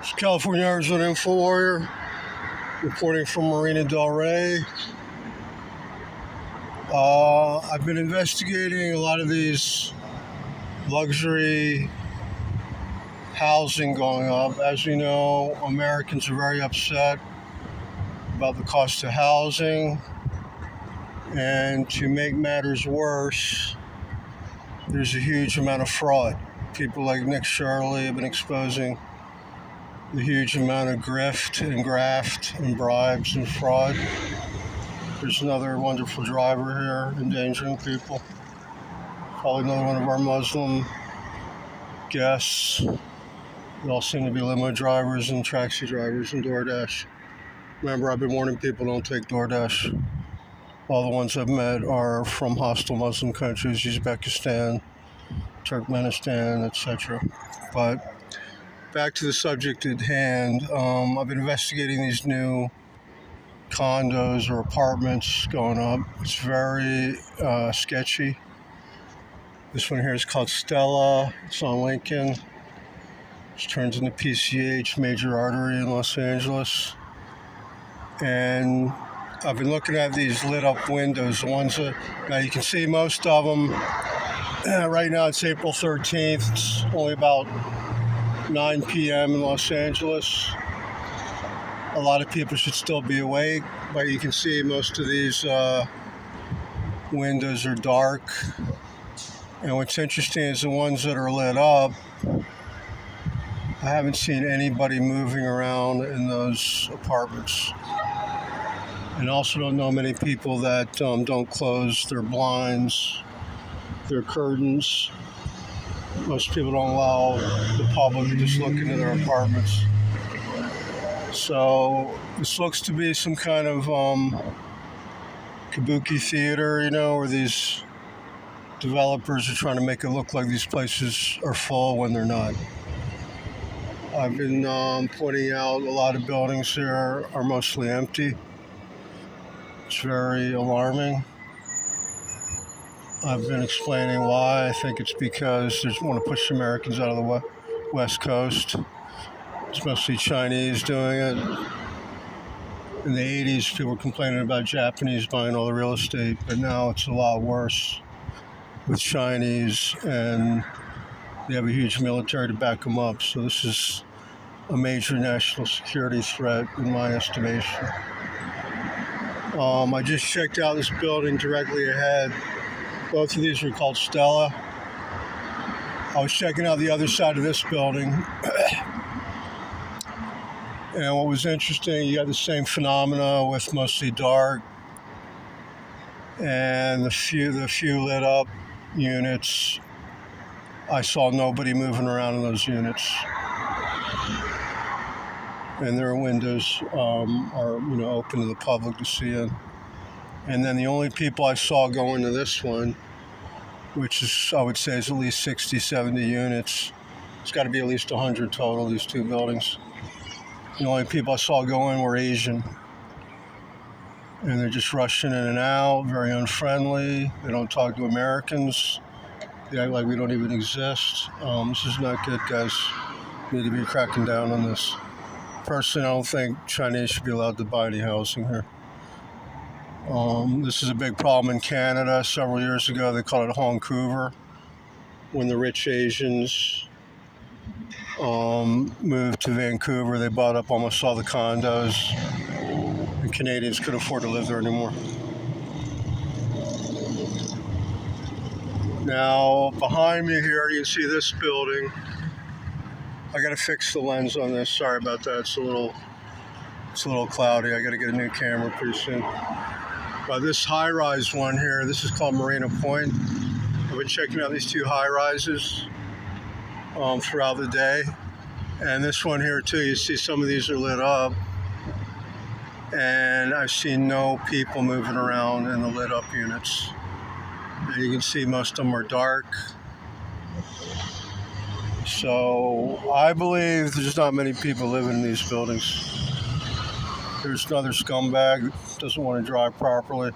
It's California Arizona Info Warrior reporting from Marina Del Rey. I've been investigating a lot of these luxury housing going up. As you know, Americans are very upset about the cost of housing. And to make matters worse, there's a huge amount of fraud. People like Nick Shirley have been exposing the huge amount of grift and graft and bribes and fraud. There's another wonderful driver here endangering people. Probably another one of our Muslim guests. They all seem to be limo drivers and taxi drivers and DoorDash. Remember, I've been warning people don't take DoorDash. All the ones I've met are from hostile Muslim countries, Uzbekistan, Turkmenistan, etc. But back to the subject at hand. I've been investigating these new condos or apartments going up. It's very sketchy. This one here is called Stella. It's on Lincoln. It turns into PCH, major artery in Los Angeles. And I've been looking at these lit up windows, the ones that, now you can see most of them. Right now it's April 13th. It's only about 9 p.m. in Los Angeles. A lot of people should still be awake, but you can see most of these windows are dark. And what's interesting is the ones that are lit up, I haven't seen anybody moving around in those apartments. And also don't know many people that don't close their blinds, their curtains. Most people don't allow the public to just look into their apartments. So this looks to be some kind of kabuki theater, where these developers are trying to make it look like these places are full when they're not. I've been pointing out a lot of buildings here are mostly empty. It's very alarming. I've been explaining why. I think it's because they want to push Americans out of the West Coast. It's mostly Chinese doing it. In the 80s, people were complaining about Japanese buying all the real estate, but now it's a lot worse with Chinese, and they have a huge military to back them up. So this is a major national security threat, in my estimation. I just checked out this building directly ahead. Both of these are called Stella. I was checking out the other side of this building. And what was interesting, you had the same phenomena with mostly dark. And the few lit up units, I saw nobody moving around in those units. And their windows are open to the public to see in. And then the only people I saw go into this one, which is, I would say, is at least 60, 70 units. It's got to be at least 100 total, these two buildings. The only people I saw go in were Asian. And they're just rushing in and out, very unfriendly. They don't talk to Americans. They act like we don't even exist. This is not good, guys. We need to be cracking down on this. Personally, I don't think Chinese should be allowed to buy any housing here. This is a big problem in Canada. Several years ago, they called it Vancouver, when the rich Asians moved to Vancouver. They bought up almost all the condos, and Canadians couldn't afford to live there anymore. Now, behind me here, you can see this building. I got to fix the lens on this. Sorry about that. It's a little cloudy. I got to get a new camera pretty soon. This high-rise one here, this is called Marina Point. I've been checking out these two high-rises throughout the day. And this one here too, you see some of these are lit up. And I've seen no people moving around in the lit up units. And you can see most of them are dark. So I believe there's not many people living in these buildings. There's another scumbag that doesn't want to drive properly.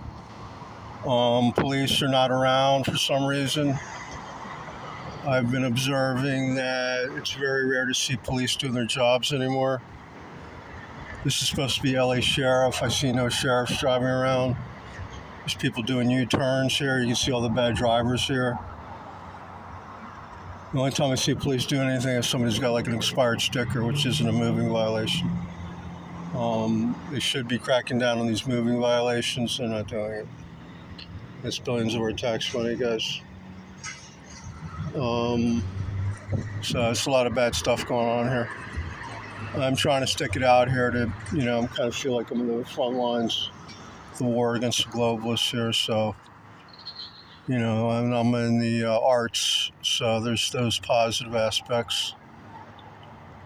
Police are not around for some reason. I've been observing that it's very rare to see police doing their jobs anymore. This is supposed to be LA Sheriff. I see no sheriffs driving around. There's people doing U-turns here. You can see all the bad drivers here. The only time I see police doing anything is somebody's got like an expired sticker, which isn't a moving violation. They should be cracking down on these moving violations. They're not doing it. It's billions of our tax money, guys. So it's a lot of bad stuff going on here. I'm trying to stick it out here to, kind of feel like I'm in the front lines of the war against the globalists here. So, I'm in the arts, so there's those positive aspects.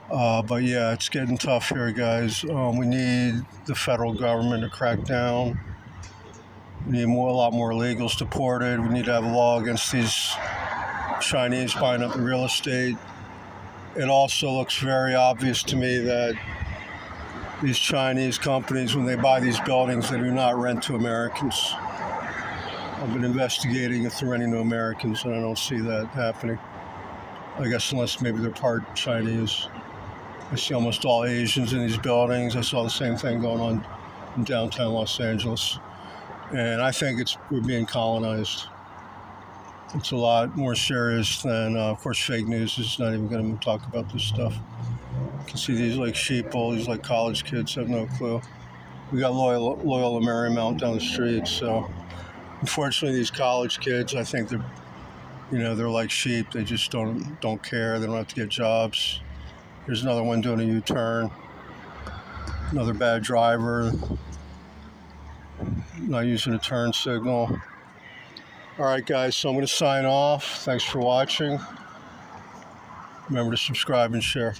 But yeah, it's getting tough here, guys. We need the federal government to crack down. We need a lot more illegals deported. We need to have a law against these Chinese buying up the real estate. It also looks very obvious to me that these Chinese companies, when they buy these buildings, they do not rent to Americans. I've been investigating if they're renting to Americans, and I don't see that happening. I guess unless maybe they're part Chinese. I see almost all Asians in these buildings. I saw the same thing going on in downtown Los Angeles. And I think we're being colonized. It's a lot more serious than, of course, fake news is not even going to talk about this stuff. You can see these like sheeple, these like college kids have no clue. We got Loyola Marymount down the street, so unfortunately these college kids, I think they're like sheep. They just don't care. They don't have to get jobs. Here's another one doing a U-turn. Another bad driver, not using a turn signal. All right, guys, so I'm going to sign off. Thanks for watching. Remember to subscribe and share.